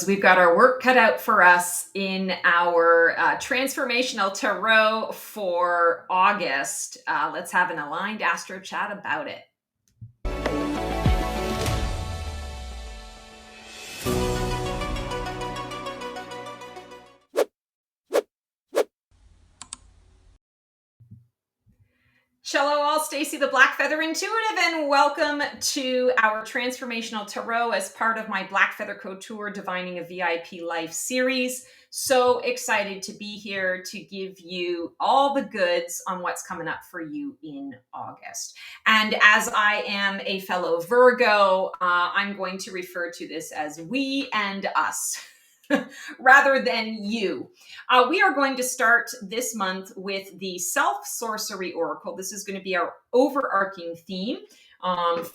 We've got our work cut out for us in our transformational tarot for August. Let's have an aligned astro chat about it. Hello all, Stacy the Black Feather Intuitive, and welcome to our Transformational Tarot as part of my Black Feather Couture Divining a VIP Life series. So excited to be here to give you all the goods on what's coming up for you in August. And as I am a fellow Virgo, I'm going to refer to this as we and us rather than you. We are going to start this month with the Self-Sorcery Oracle. This is going to be our overarching theme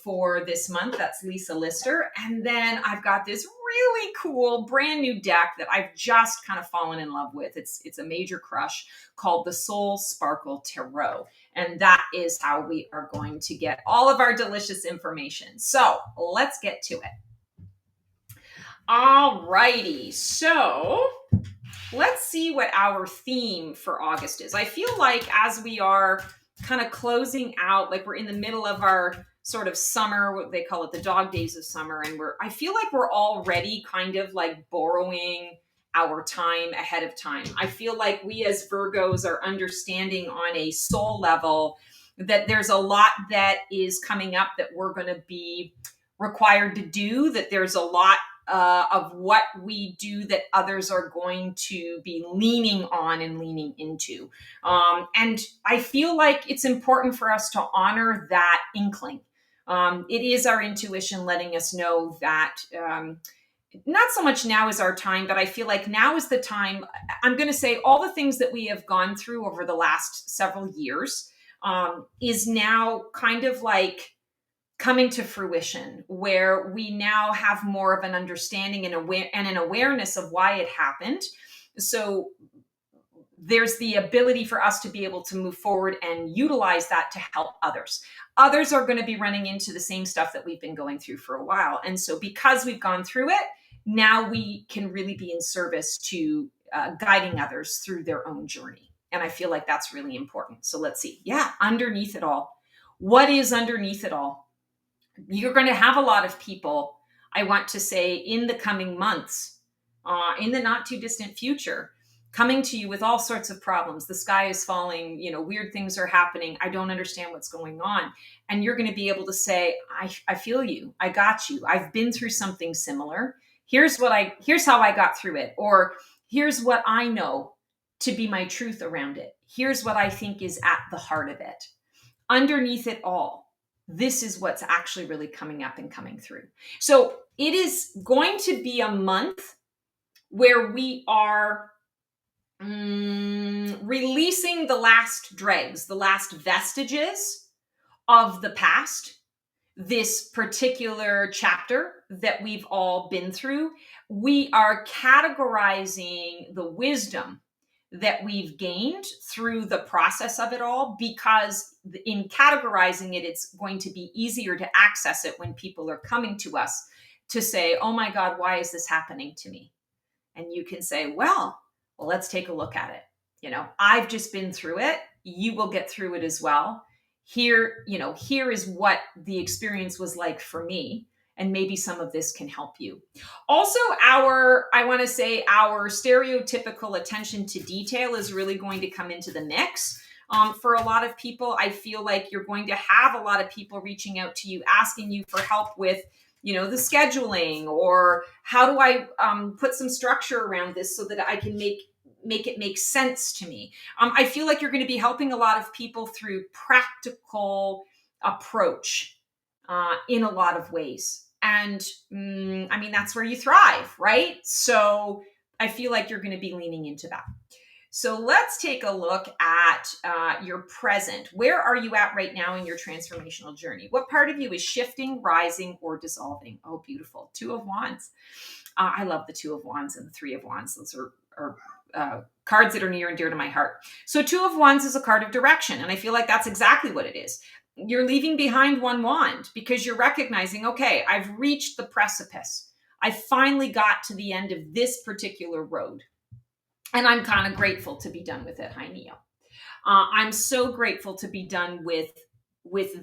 for this month. That's Lisa Lister. And then I've got this really cool brand new deck that I've just kind of fallen in love with. It's a major crush called the Soul Sparkle Tarot. And that is how we are going to get all of our delicious information. So let's get to it. All righty, so let's see what our theme for August is. I feel like as we are kind of closing out, like we're in the middle of our sort of summer, what they call it, the dog days of summer, and I feel like we're already kind of like borrowing our time ahead of time. I feel like we as Virgos are understanding on a soul level that there's a lot that is coming up that we're going to be required to do, that there's a lot of what we do that others are going to be leaning on and leaning into. And I feel like it's important for us to honor that inkling. It is our intuition letting us know that not so much now is our time, but I feel like now is the time. I'm going to say all the things that we have gone through over the last several years is now kind of like coming to fruition, where we now have more of an understanding and an awareness of why it happened. So there's the ability for us to be able to move forward and utilize that to help others. Others are going to be running into the same stuff that we've been going through for a while. And so because we've gone through it, now we can really be in service to guiding others through their own journey. And I feel like that's really important. So let's see. Yeah, underneath it all. What is underneath it all? You're going to have a lot of people, I want to say, in the coming months, in the not too distant future, coming to you with all sorts of problems. The sky is falling, weird things are happening. I don't understand what's going on. And you're going to be able to say, I feel you. I got you. I've been through something similar. Here's how I got through it. Or here's what I know to be my truth around it. Here's what I think is at the heart of it. Underneath it all, this is what's actually really coming up and coming through. So it is going to be a month where we are releasing the last dregs, the last vestiges of the past, this particular chapter that we've all been through. We are categorizing the wisdom that we've gained through the process of it all, because in categorizing it, it's going to be easier to access it when people are coming to us to say, oh my God, why is this happening to me? And you can say, well, let's take a look at it. I've just been through it. You will get through it as well. Here is what the experience was like for me. And maybe some of this can help you. Also, our stereotypical attention to detail is really going to come into the mix. For a lot of people, I feel like you're going to have a lot of people reaching out to you, asking you for help with, the scheduling, or how do I put some structure around this so that I can make it make sense to me. I feel like you're going to be helping a lot of people through practical approach in a lot of ways. And that's where you thrive, right? So I feel like you're going to be leaning into that. So let's take a look at your present. Where are you at right now in your transformational journey? What part of you is shifting, rising, or dissolving? Oh, beautiful. Two of Wands. I love the Two of Wands and the Three of Wands. Those are cards that are near and dear to my heart. So Two of Wands is a card of direction. And I feel like that's exactly what it is. You're leaving behind one wand because you're recognizing, okay, I've reached the precipice. I finally got to the end of this particular road. And I'm kind of grateful to be done with it. Hi, Neo. I'm so grateful to be done with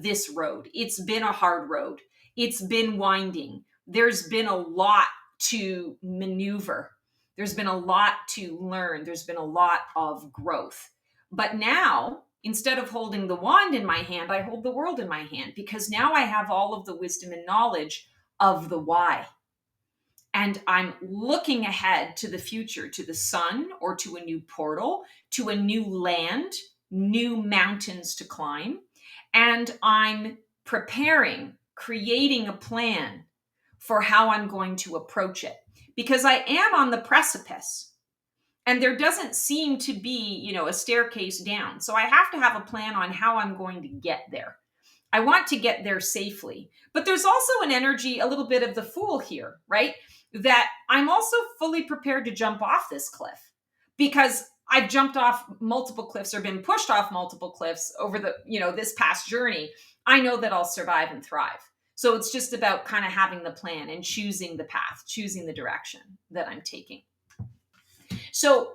this road. It's been a hard road. It's been winding. There's been a lot to maneuver. There's been a lot to learn. There's been a lot of growth. But now, instead of holding the wand in my hand, I hold the world in my hand, because now I have all of the wisdom and knowledge of the why. And I'm looking ahead to the future, to the sun, or to a new portal, to a new land, new mountains to climb. And I'm preparing, creating a plan for how I'm going to approach it, because I am on the precipice and there doesn't seem to be, a staircase down. So I have to have a plan on how I'm going to get there. I want to get there safely. But there's also an energy, a little bit of the fool here, right? That I'm also fully prepared to jump off this cliff, because I've jumped off multiple cliffs or been pushed off multiple cliffs over this past journey. I know that I'll survive and thrive. So it's just about kind of having the plan and choosing the path, choosing the direction that I'm taking. So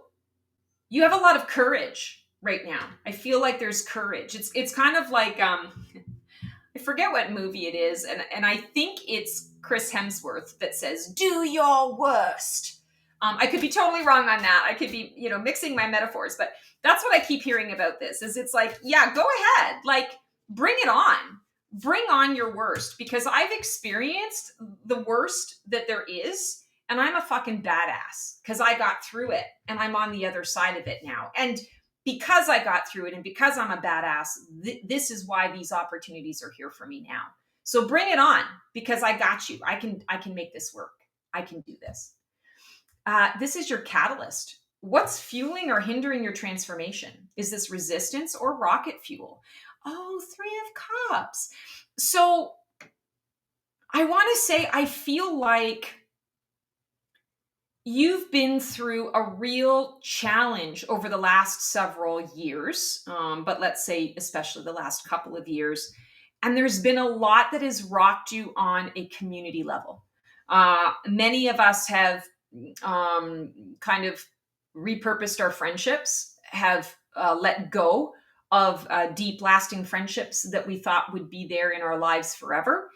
you have a lot of courage right now. I feel like there's courage. It's kind of like, I forget what movie it is, and I think it's Chris Hemsworth that says, "Do your worst." I could be totally wrong on that. I could be, mixing my metaphors, but that's what I keep hearing about this. Is it's like, yeah, go ahead, like bring it on, bring on your worst, because I've experienced the worst that there is, and I'm a fucking badass because I got through it, and I'm on the other side of it now, and because I got through it and because I'm a badass, this is why these opportunities are here for me now. So bring it on, because I got you. I can make this work. I can do this. This is your catalyst. What's fueling or hindering your transformation? Is this resistance or rocket fuel? Oh, 3 of Cups. So I want to say, I feel like you've been through a real challenge over the last several years, but let's say especially the last couple of years. And there's been a lot that has rocked you on a community level. Many of us have kind of repurposed our friendships, have let go of deep, lasting friendships that we thought would be there in our lives forever.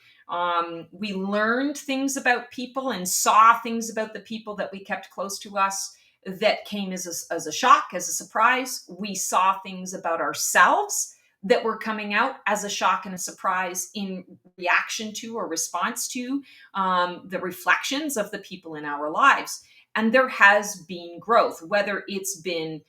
We learned things about people and saw things about the people that we kept close to us that came as a shock, as a surprise. We saw things about ourselves that were coming out as a shock and a surprise in reaction to or response to the reflections of the people in our lives. And there has been growth, whether it's been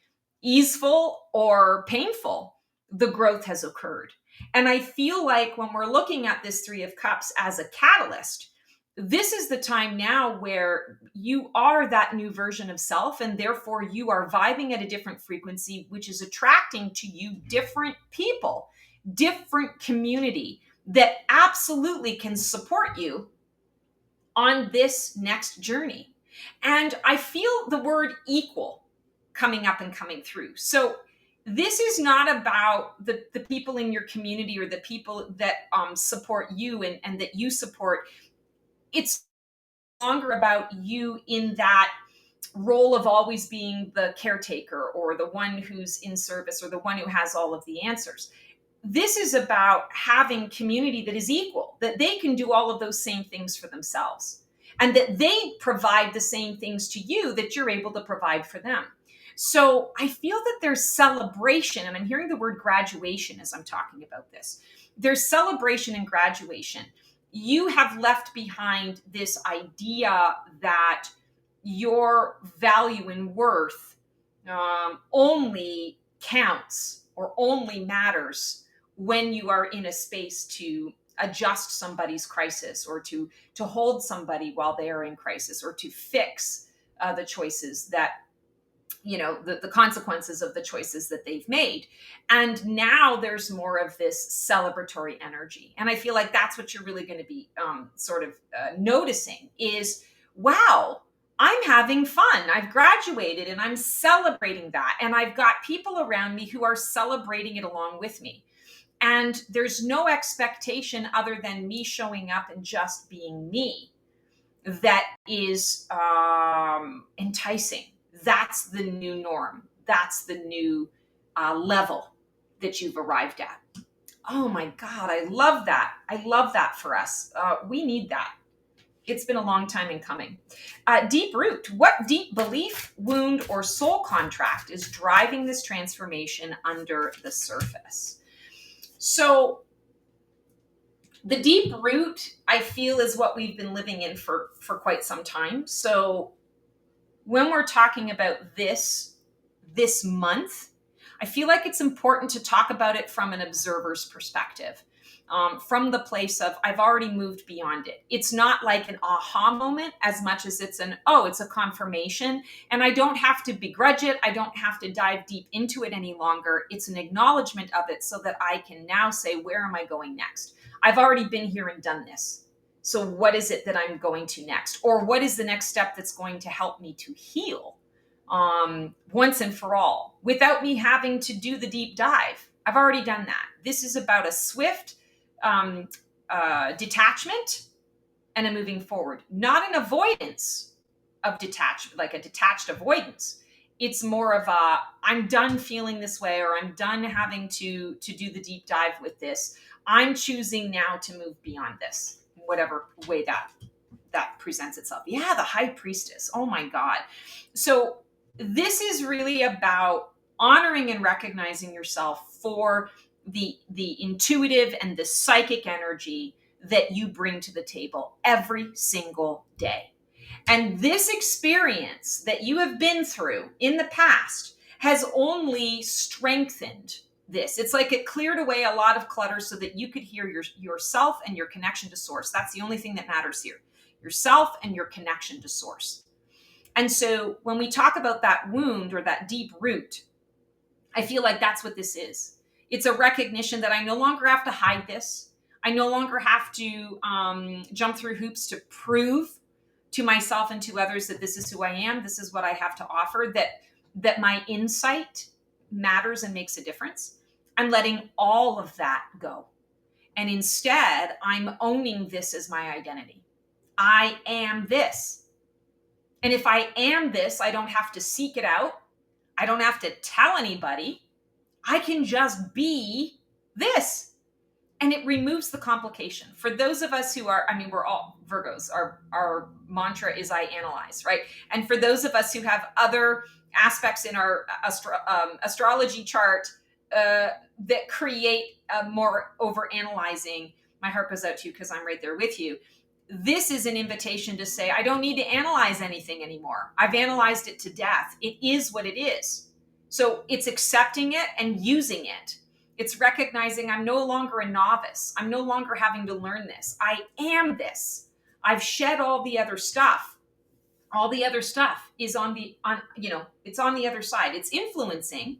easeful or painful, the growth has occurred. And I feel like when we're looking at this 3 of Cups as a catalyst, this is the time now where you are that new version of self, and therefore you are vibing at a different frequency, which is attracting to you different people, different community that absolutely can support you on this next journey. And I feel the word equal coming up and coming through. So this is not about the people in your community or the people that support you and that you support. It's longer about you in that role of always being the caretaker or the one who's in service or the one who has all of the answers. This is about having community that is equal, that they can do all of those same things for themselves, and that they provide the same things to you that you're able to provide for them. So I feel that there's celebration, and I'm hearing the word graduation as I'm talking about this. There's celebration and graduation. You have left behind this idea that your value and worth only counts or only matters when you are in a space to adjust somebody's crisis, or to hold somebody while they are in crisis, or to fix the choices that the consequences of the choices that they've made. And now there's more of this celebratory energy. And I feel like that's what you're really going to be noticing is, wow, I'm having fun. I've graduated and I'm celebrating that. And I've got people around me who are celebrating it along with me. And there's no expectation other than me showing up and just being me. that is enticing. That's the new norm. That's the new level that you've arrived at. Oh my God, I love that. I love that for us. We need that. It's been a long time in coming. Deep root. What deep belief, wound, or soul contract is driving this transformation under the surface? So, the deep root, I feel, is what we've been living in for quite some time. So, when we're talking about this month, I feel like it's important to talk about it from an observer's perspective, from the place of I've already moved beyond it. It's not like an aha moment as much as it's it's a confirmation, and I don't have to begrudge it. I don't have to dive deep into it any longer. It's an acknowledgement of it so that I can now say, where am I going next? I've already been here and done this. So what is it that I'm going to next? Or what is the next step that's going to help me to heal once and for all without me having to do the deep dive? I've already done that. This is about a swift detachment and a moving forward, not an avoidance of detachment, like a detached avoidance. It's more of a, I'm done feeling this way, or I'm done having to do the deep dive with this. I'm choosing now to move beyond this, whatever way that presents itself. Yeah, the high priestess. Oh my God. So this is really about honoring and recognizing yourself for the intuitive and the psychic energy that you bring to the table every single day. And this experience that you have been through in the past has only strengthened this. It's like it cleared away a lot of clutter so that you could hear yourself and your connection to source. That's the only thing that matters here. Yourself and your connection to source. And so when we talk about that wound or that deep root, I feel like that's what this is. It's a recognition that I no longer have to hide this. I no longer have to jump through hoops to prove to myself and to others that this is who I am. This is what I have to offer, that my insight matters and makes a difference. I'm letting all of that go. And instead, I'm owning this as my identity. I am this. And if I am this, I don't have to seek it out. I don't have to tell anybody. I can just be this. And it removes the complication. For those of us who are, we're all Virgos. Our mantra is I analyze, right? And for those of us who have other aspects in our astrology chart that create a more over analyzing, my heart goes out to you because I'm right there with you. This is an invitation to say, I don't need to analyze anything anymore. I've analyzed it to death. It is what it is. So it's accepting it and using it. It's recognizing I'm no longer a novice. I'm no longer having to learn this. I am this. I've shed all the other stuff. All the other stuff is it's on the other side. It's influencing,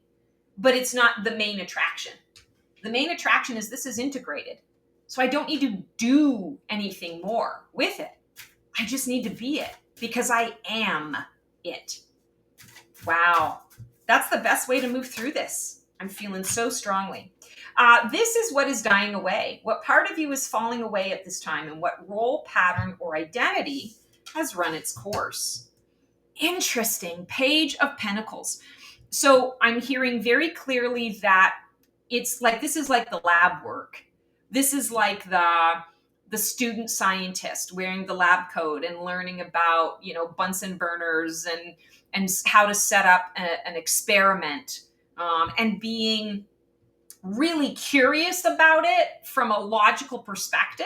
but it's not the main attraction. The main attraction is this is integrated. So I don't need to do anything more with it. I just need to be it because I am it. Wow. That's the best way to move through this. I'm feeling so strongly. This is what is dying away. What part of you is falling away at this time, and what role, pattern, or identity has run its course? Interesting. Page of Pentacles. So I'm hearing very clearly that it's like, this is like the lab work. This is like the student scientist wearing the lab coat and learning about, Bunsen burners and how to set up an experiment, and being really curious about it from a logical perspective,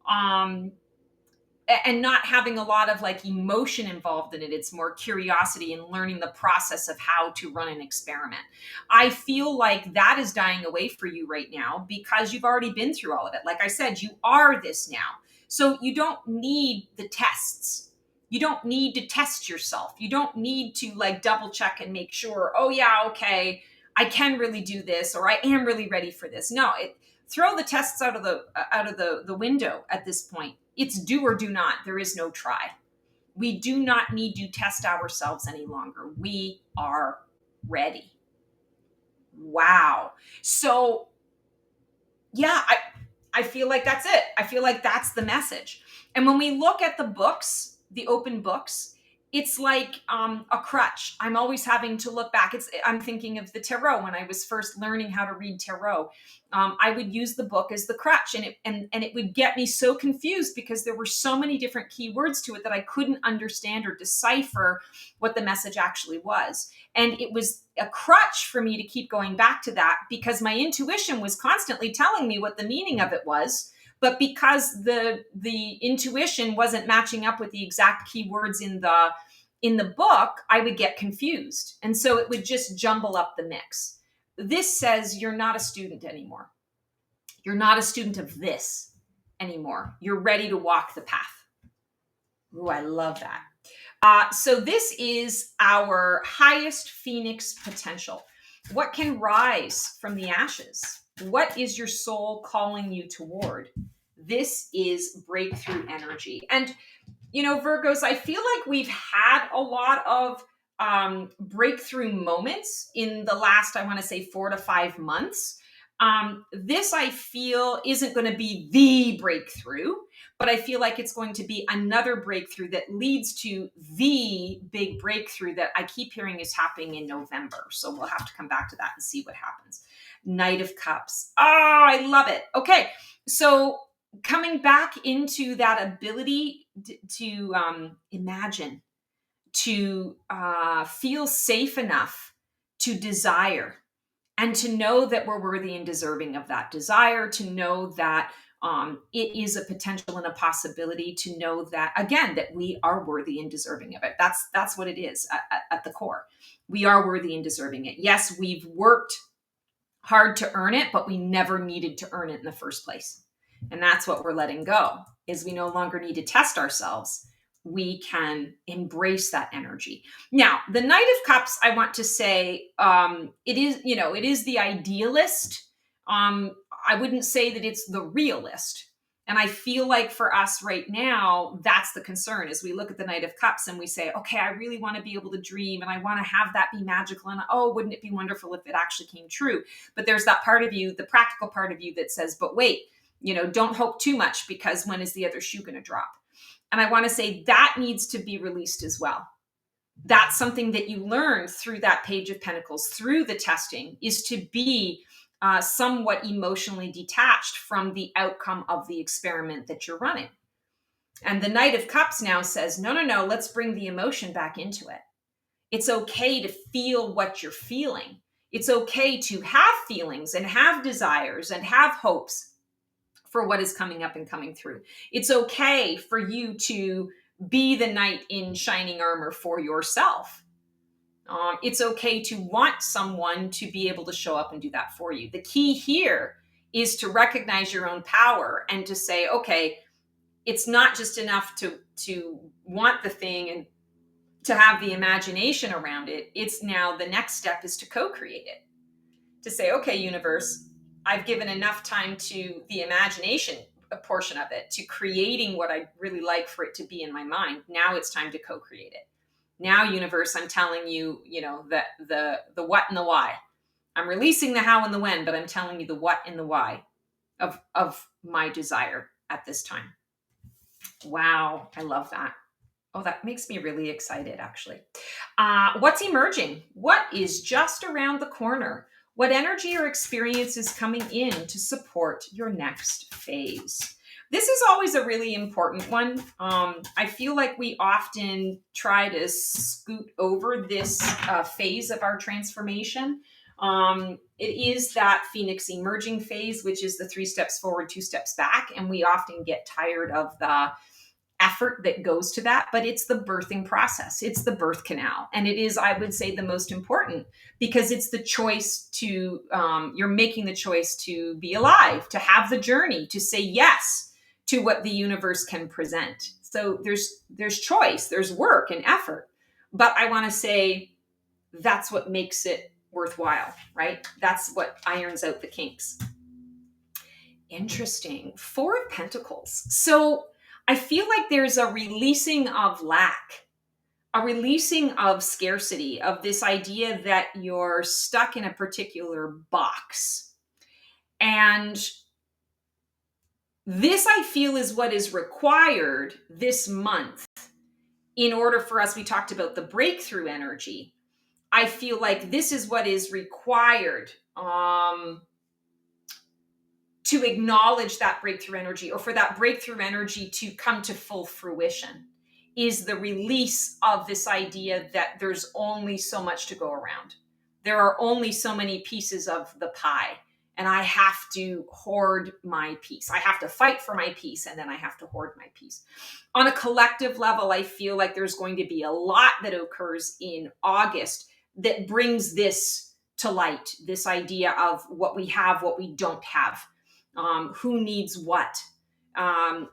and not having a lot of like emotion involved in it. It's more curiosity and learning the process of how to run an experiment. I feel like that is dying away for you right now because you've already been through all of it. Like I said, you are this now. So you don't need the tests. You don't need to test yourself. You don't need to like double check and make sure, oh yeah, okay, I can really do this, or I am really ready for this. No, throw the tests out of the window at this point. It's do or do not. There is no try. We do not need to test ourselves any longer. We are ready. Wow. So yeah, I feel like that's it. I feel like that's the message. And when we look at the books, the open books, it's like a crutch. I'm always having to look back. I'm thinking of the tarot when I was first learning how to read tarot. I would use the book as the crutch, and it would get me so confused because there were so many different keywords to it that I couldn't understand or decipher what the message actually was. And it was a crutch for me to keep going back to that because my intuition was constantly telling me what the meaning of it was. But because the intuition wasn't matching up with the exact keywords in the book, I would get confused. And so it would just jumble up the mix. This says you're not a student anymore. You're not a student of this anymore. You're ready to walk the path. Ooh, I love that. So this is our highest phoenix potential. What can rise from the ashes? What is your soul calling you toward? This is breakthrough energy. And, Virgos, I feel like we've had a lot of breakthrough moments in the last, I want to say 4 to 5 months. This, I feel, isn't going to be the breakthrough, but I feel like it's going to be another breakthrough that leads to the big breakthrough that I keep hearing is happening in November. So we'll have to come back to that and see what happens. Knight of Cups. Oh, I love it. Okay. So coming back into that ability to imagine, to feel safe enough to desire, and to know that we're worthy and deserving of that desire, to know that it is a potential and a possibility, to know that, again, that we are worthy and deserving of it. That's what it is at the core. We are worthy and deserving it. Yes, we've worked hard to earn it, but we never needed to earn it in the first place. And that's what we're letting go, is we no longer need to test ourselves. We can embrace that energy. Now, the Knight of Cups, I want to say, it is the idealist. I wouldn't say that it's the realist. And I feel like for us right now, that's the concern, is we look at the Knight of Cups and we say, okay, I really want to be able to dream and I want to have that be magical. And oh, wouldn't it be wonderful if it actually came true? But there's that part of you, the practical part of you, that says, but wait, don't hope too much, because when is the other shoe going to drop? And I want to say that needs to be released as well. That's something that you learn through that Page of Pentacles, through the testing, is to be somewhat emotionally detached from the outcome of the experiment that you're running. And the Knight of Cups now says, no, let's bring the emotion back into it. It's okay to feel what you're feeling. It's okay to have feelings and have desires and have hopes for what is coming up and coming through. It's okay for you to be the knight in shining armor for yourself. It's okay to want someone to be able to show up and do that for you. The key here is to recognize your own power and to say, okay, it's not just enough to want the thing and to have the imagination around it. It's now the next step is to co-create it. To say, okay, universe, I've given enough time to the imagination portion of it, to creating what I really like for it to be in my mind. Now it's time to co-create it. Now, universe, I'm telling you, the what and the why. I'm releasing the how and the when, but I'm telling you the what and the why of my desire at this time. Wow, I love that. Oh, that makes me really excited, actually. What's emerging? What is just around the corner? What energy or experience is coming in to support your next phase? This is always a really important one. I feel like we often try to scoot over this phase of our transformation. It is that Phoenix emerging phase, which is the 3 steps forward, 2 steps back. And we often get tired of the effort that goes to that, but it's the birthing process. It's the birth canal. And it is, I would say, the most important, because it's the choice to, you're making the choice to be alive, to have the journey, to say yes to what the universe can present. So there's choice, there's work and effort, but I want to say that's what makes it worthwhile, right? That's what irons out the kinks. Interesting. 4 of Pentacles. So I feel like there's a releasing of lack, a releasing of scarcity, of this idea that you're stuck in a particular box. And This, I feel, is what is required this month in order for us. We talked about the breakthrough energy. I feel like this is what is required to acknowledge that breakthrough energy, or for that breakthrough energy to come to full fruition, is the release of this idea that there's only so much to go around. There are only so many pieces of the pie, and I have to hoard my piece. I have to fight for my piece, and then I have to hoard my piece. On a collective level, I feel like there's going to be a lot that occurs in August that brings this to light, this idea of what we have, what we don't have, who needs what.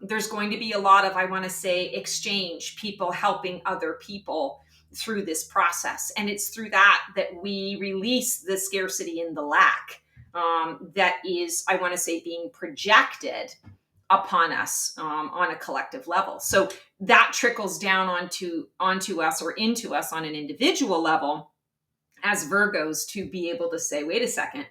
There's going to be a lot of, I want to say, exchange, people helping other people through this process. And it's through that we release the scarcity and the lack that is, I want to say, being projected upon us on a collective level. So that trickles down onto us, or into us on an individual level as Virgos, to be able to say, wait a second,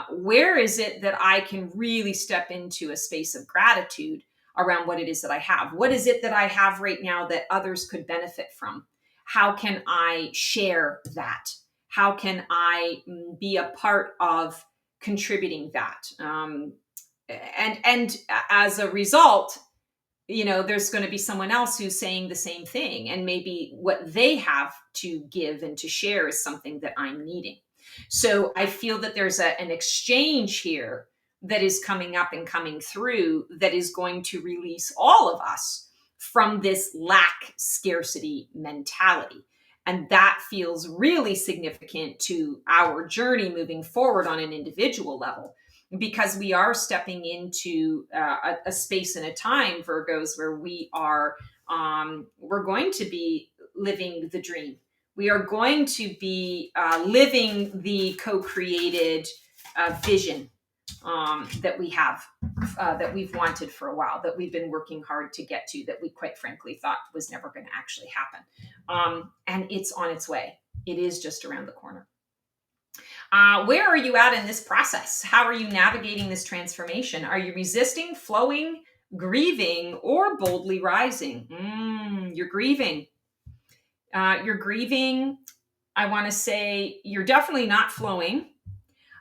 where is it that I can really step into a space of gratitude around what it is that I have? What is it that I have right now that others could benefit from? How can I share that? How can I be a part of contributing that? And as a result, there's going to be someone else who's saying the same thing, and maybe what they have to give and to share is something that I'm needing. So I feel that there's an exchange here that is coming up and coming through that is going to release all of us from this lack scarcity mentality. And that feels really significant to our journey moving forward on an individual level, because we are stepping into a space and a time, Virgos, where we're going to be living the dream. We are going to be living the co-created vision that we have, that we've wanted for a while, that we've been working hard to get to, that we quite frankly thought was never going to actually happen. And it's on its way. It is just around the corner. Where are you at in this process? How are you navigating this transformation? Are you resisting, flowing, grieving, or boldly rising? You're grieving. You're grieving. I want to say you're definitely not flowing.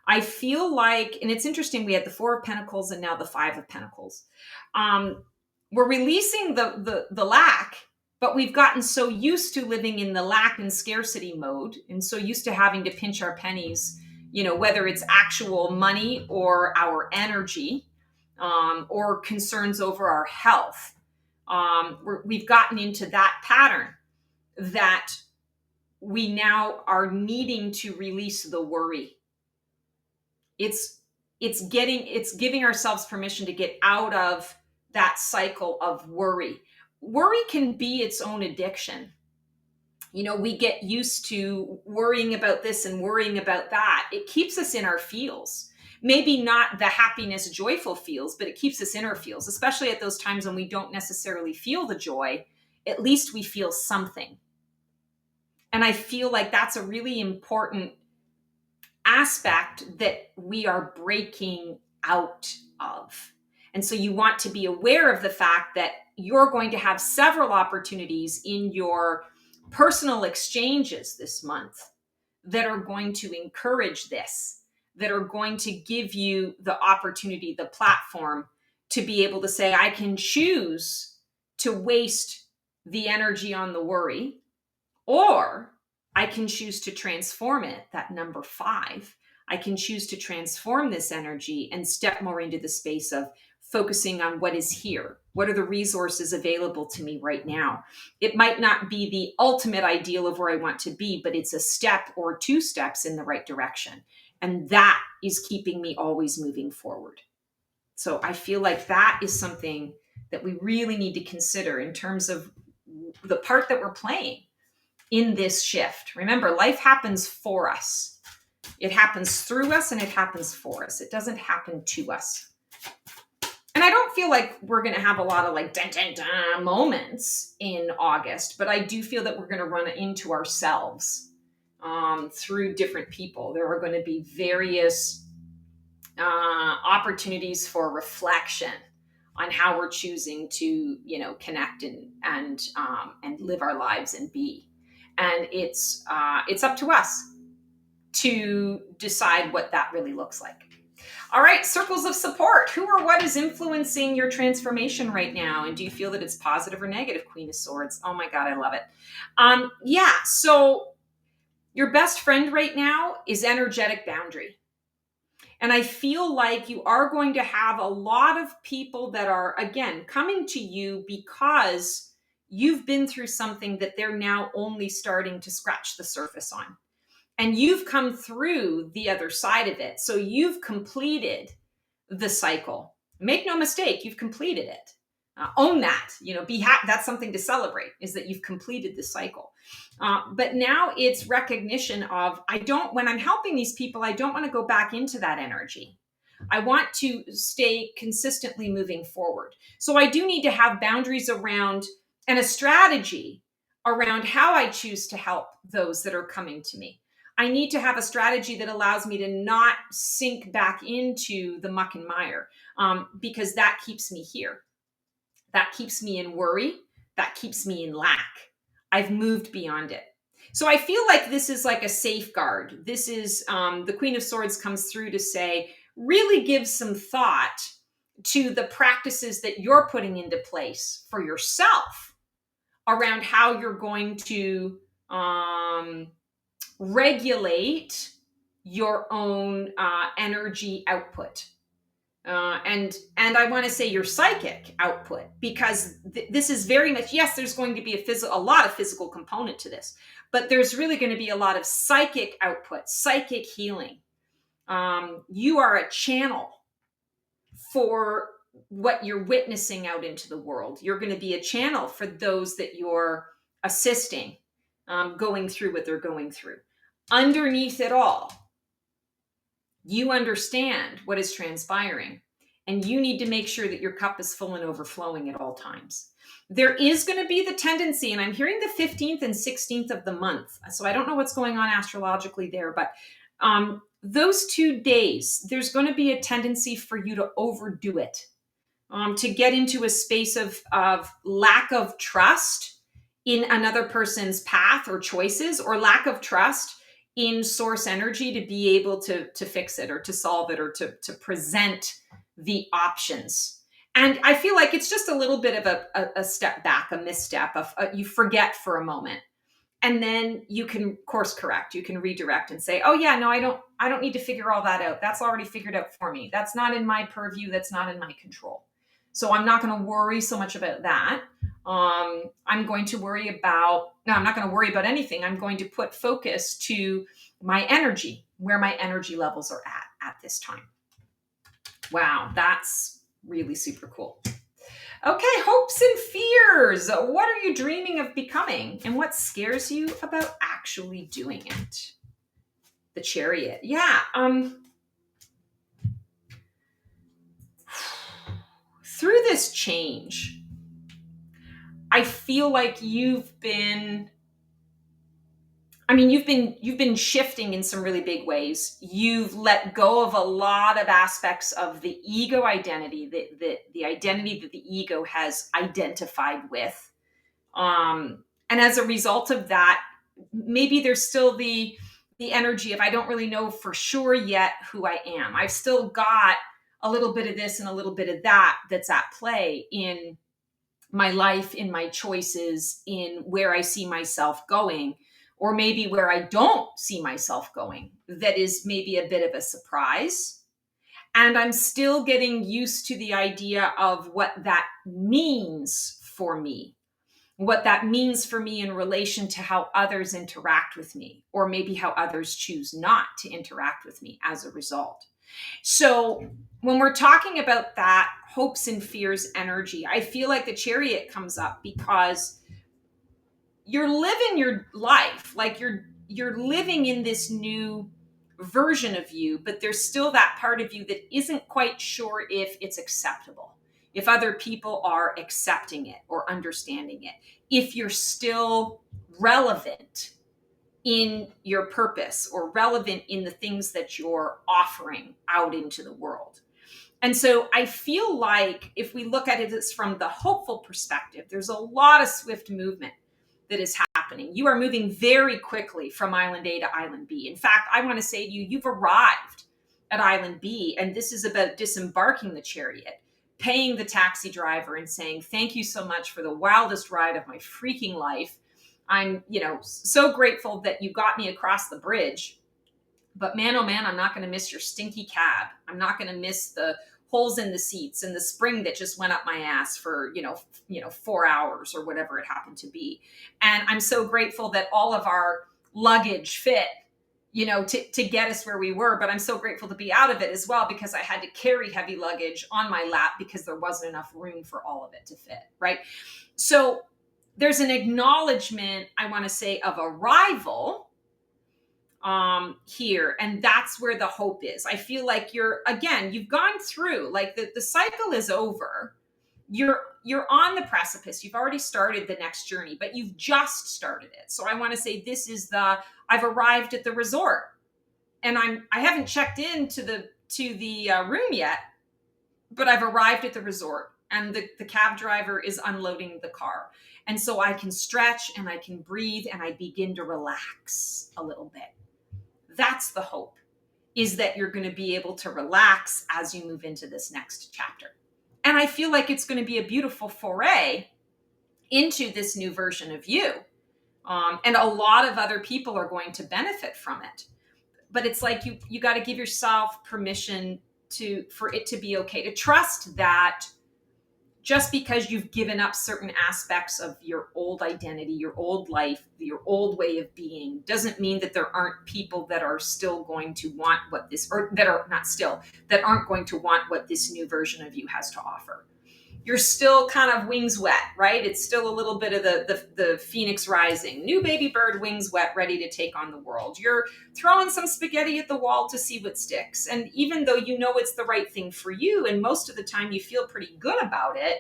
I feel like, and it's interesting, we had the Four of Pentacles and now the Five of Pentacles. We're releasing the lack, but we've gotten so used to living in the lack and scarcity mode, and so used to having to pinch our pennies, whether it's actual money or our energy, or concerns over our health. We've gotten into that pattern that we now are needing to release the worry. It's giving ourselves permission to get out of that cycle of worry. Worry can be its own addiction. We get used to worrying about this and worrying about that. It keeps us in our feels. Maybe not the happiness, joyful feels, but it keeps us in our feels, especially at those times when we don't necessarily feel the joy. At least we feel something. And I feel like that's a really important aspect that we are breaking out of. And so you want to be aware of the fact that you're going to have several opportunities in your personal exchanges this month that are going to encourage this, that are going to give you the opportunity, the platform to be able to say, I can choose to waste the energy on the worry, or I can choose to transform it, that number 5. I can choose to transform this energy and step more into the space of focusing on what is here. What are the resources available to me right now? It might not be the ultimate ideal of where I want to be, but it's a step or 2 steps in the right direction. And that is keeping me always moving forward. So I feel like that is something that we really need to consider in terms of the part that we're playing in this shift. Remember, life happens for us. It happens through us and it happens for us. It doesn't happen to us. And I don't feel like we're going to have a lot of like dun, dun, dun moments in August, but I do feel that we're going to run into ourselves through different people. There are going to be various opportunities for reflection. on how we're choosing to, connect and live our lives and be. And it's up to us to decide what that really looks like. All right, circles of support. Who or what is influencing your transformation right now? And do you feel that it's positive or negative? Queen of Swords. Oh my God, I love it. Yeah, so your best friend right now is energetic boundary. And I feel like you are going to have a lot of people that are, again, coming to you because you've been through something that they're now only starting to scratch the surface on. And you've come through the other side of it. So you've completed the cycle. Make no mistake, you've completed it. Own that, be happy. That's something to celebrate, is that you've completed the cycle. But now it's recognition of, when I'm helping these people, I don't want to go back into that energy. I want to stay consistently moving forward. So I do need to have boundaries around and a strategy around how I choose to help those that are coming to me. I need to have a strategy that allows me to not sink back into the muck and mire, because that keeps me here. That keeps me in worry. That keeps me in lack. I've moved beyond it. So I feel like this is like a safeguard. This is the Queen of Swords comes through to say, really give some thought to the practices that you're putting into place for yourself around how you're going to regulate your own energy output. And I want to say your psychic output, because this is very much, yes, there's going to be a lot of physical component to this, but there's really going to be a lot of psychic output, psychic healing. You are a channel for what you're witnessing out into the world. You're going to be a channel for those that you're assisting, going through what they're going through. Underneath it all, you understand what is transpiring, and you need to make sure that your cup is full and overflowing at all times. There is going to be the tendency, and I'm hearing the 15th and 16th of the month, so I don't know what's going on astrologically there, but those 2 days, there's going to be a tendency for you to overdo it, to get into a space of lack of trust in another person's path or choices, or lack of trust in source energy to be able to fix it or to solve it or to present the options. And I feel like it's just a little bit of a step back, a misstep of you forget for a moment, and then you can course correct, you can redirect and say, oh yeah, no, I don't need to figure all that out. That's already figured out for me. That's not in my purview. That's not in my control. So I'm not going to worry so much about that. I'm going to worry about, no, I'm not going to worry about anything. I'm going to put focus to my energy, where my energy levels are at this time. Wow, that's really super cool. Okay, hopes and fears. What are you dreaming of becoming? And what scares you about actually doing it? The Chariot. Yeah. Through this change, I feel like you've been shifting in some really big ways. You've let go of a lot of aspects of the ego identity, the identity that the ego has identified with. And as a result of that, maybe there's still the energy of, I don't really know for sure yet who I am. I've still got a little bit of this and a little bit of that that's at play in my life, in my choices, in where I see myself going, or maybe where I don't see myself going. That is maybe a bit of a surprise. And I'm still getting used to the idea of what that means for me, what that means for me in relation to how others interact with me, or maybe how others choose not to interact with me as a result. So when we're talking about that hopes and fears energy, I feel like the Chariot comes up because you're living your life, like you're living in this new version of you, but there's still that part of you that isn't quite sure if it's acceptable, if other people are accepting it or understanding it, if you're still relevant in your purpose or relevant in the things that you're offering out into the world. And so I feel like if we look at it as from the hopeful perspective, there's a lot of swift movement that is happening. You are moving very quickly from island A to island B. In fact, I want to say to you, you've arrived at island B, and this is about disembarking the chariot, paying the taxi driver and saying, thank you so much for the wildest ride of my freaking life. I'm, so grateful that you got me across the bridge. But man, oh man, I'm not going to miss your stinky cab. I'm not going to miss the holes in the seats and the spring that just went up my ass for, 4 hours or whatever it happened to be. And I'm so grateful that all of our luggage fit, to get us where we were. But I'm so grateful to be out of it as well, because I had to carry heavy luggage on my lap because there wasn't enough room for all of it to fit. Right. So there's an acknowledgement, I want to say, of arrival here. And that's where the hope is. I feel like you've gone through, like the cycle is over. You're on the precipice. You've already started the next journey, but you've just started it. So I want to say this is I've arrived at the resort, and I haven't checked into the room yet, but I've arrived at the resort, and the cab driver is unloading the car. And so I can stretch and I can breathe and I begin to relax a little bit. That's the hope, is that you're going to be able to relax as you move into this next chapter. And I feel like it's going to be a beautiful foray into this new version of you. And a lot of other people are going to benefit from it. But it's like you got to give yourself permission for it to be okay, to trust that just because you've given up certain aspects of your old identity, your old life, your old way of being, doesn't mean that there aren't people that are still going to want that aren't going to want what this new version of you has to offer. You're still kind of wings wet, right? It's still a little bit of the phoenix rising, new baby bird, wings wet, ready to take on the world. You're throwing some spaghetti at the wall to see what sticks. And even though you know it's the right thing for you, and most of the time you feel pretty good about it,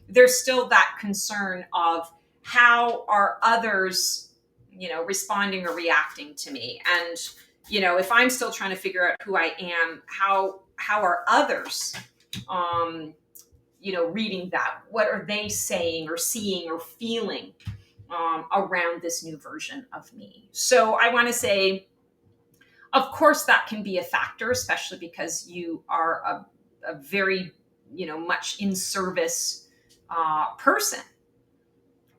there's still that concern of how are others, responding or reacting to me. And, if I'm still trying to figure out who I am, how are others, reading that? What are they saying or seeing or feeling around this new version of me? So I want to say, of course, that can be a factor, especially because you are a very, much in service person.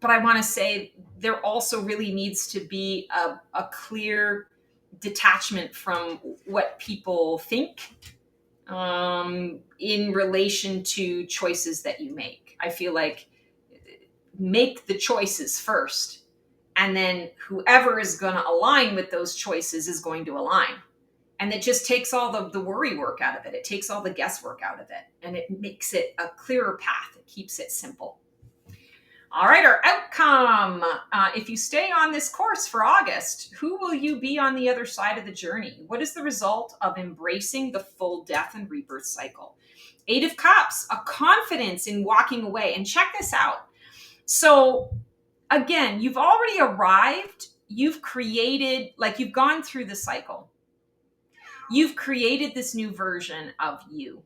But I want to say there also really needs to be a clear detachment from what people think in relation to choices that you make. I feel like make the choices first, and then whoever is going to align with those choices is going to align. And it just takes all the worry work out of it. It takes all the guesswork out of it, and it makes it a clearer path. It keeps it simple. All right, our outcome. If you stay on this course for August, who will you be on the other side of the journey? What is the result of embracing the full death and rebirth cycle? 8 of Cups, a confidence in walking away. And check this out. So again, you've already arrived. You've created, you've gone through the cycle. You've created this new version of you.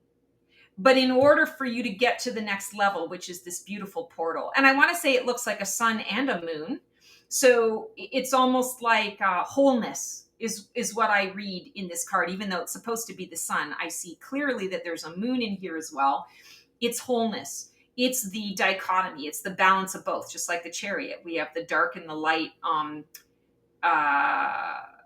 But in order for you to get to the next level, which is this beautiful portal, and I want to say it looks like a sun and a moon. So it's almost like wholeness is what I read in this card, even though it's supposed to be the sun. I see clearly that there's a moon in here as well. It's wholeness. It's the dichotomy. It's the balance of both, just like the chariot. We have the dark and the light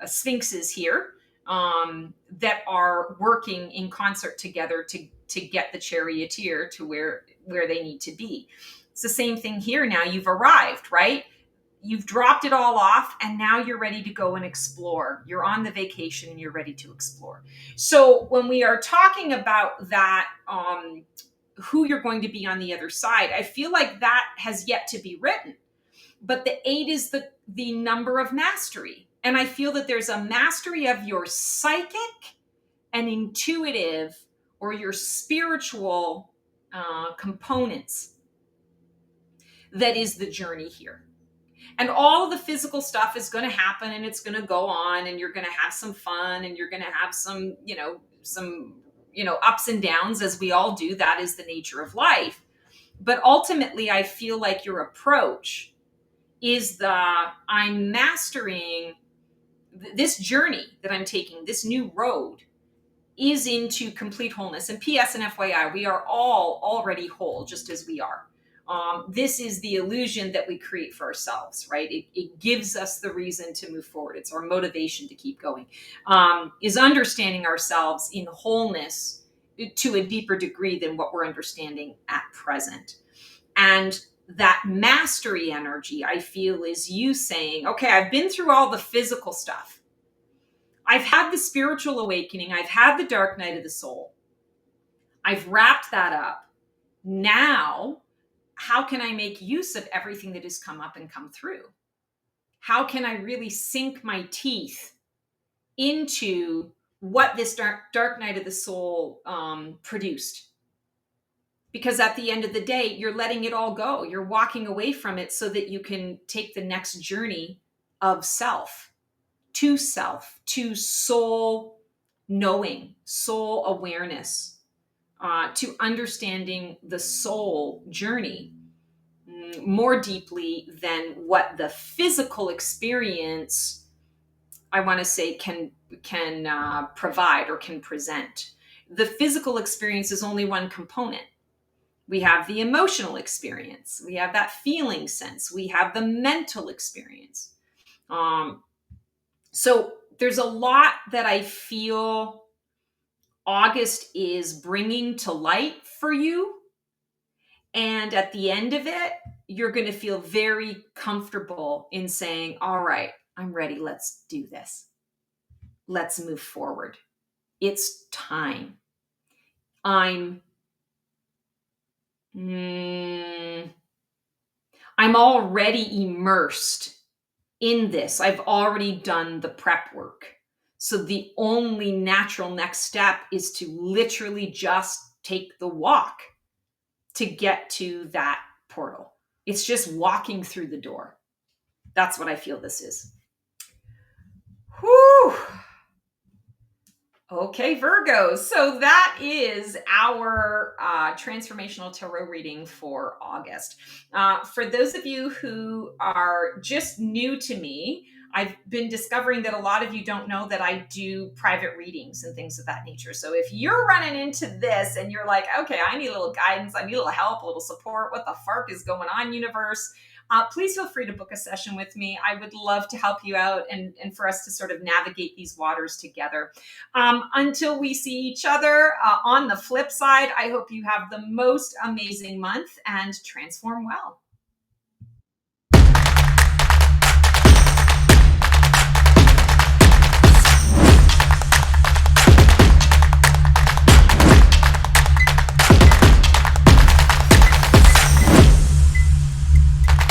sphinxes here that are working in concert together to get the charioteer to where they need to be. It's the same thing here now. You've arrived, right? You've dropped it all off, and now you're ready to go and explore. You're on the vacation and you're ready to explore. So when we are talking about that, who you're going to be on the other side, I feel like that has yet to be written. But the 8 is the number of mastery. And I feel that there's a mastery of your psychic and intuitive or your spiritual components that is the journey here. And all of the physical stuff is going to happen, and it's going to go on, and you're going to have some fun, and you're going to have some ups and downs, as we all do. That is the nature of life. But ultimately, I feel like your approach is I'm mastering this journey that I'm taking, this new road is into complete wholeness. And P.S. and FYI, we are all already whole, just as we are. This is the illusion that we create for ourselves, right? It gives us the reason to move forward. It's our motivation to keep going, is understanding ourselves in wholeness to a deeper degree than what we're understanding at present. And that mastery energy, I feel, is you saying, okay, I've been through all the physical stuff. I've had the spiritual awakening. I've had the dark night of the soul. I've wrapped that up. Now, how can I make use of everything that has come up and come through? How can I really sink my teeth into what this dark night of the soul produced? Because at the end of the day, you're letting it all go. You're walking away from it so that you can take the next journey of self, to soul knowing, soul awareness, to understanding the soul journey more deeply than what the physical experience, I want to say, can provide or can present. The physical experience is only one component. We have the emotional experience. We have that feeling sense. We have the mental experience. So there's a lot that I feel August is bringing to light for you. And at the end of it, you're going to feel very comfortable in saying, all right, I'm ready. Let's do this. Let's move forward. It's time. I'm already immersed in this. I've already done the prep work. So the only natural next step is to literally just take the walk to get to that portal. It's just walking through the door. That's what I feel this is. Whew. Okay, Virgo. So that is our transformational tarot reading for August. For those of you who are just new to me, I've been discovering that a lot of you don't know that I do private readings and things of that nature. So if you're running into this and you're like, okay, I need a little guidance, I need a little help, a little support, what the fark is going on, universe? Please feel free to book a session with me. I would love to help you out and for us to sort of navigate these waters together. Until we see each other on the flip side, I hope you have the most amazing month and transform well.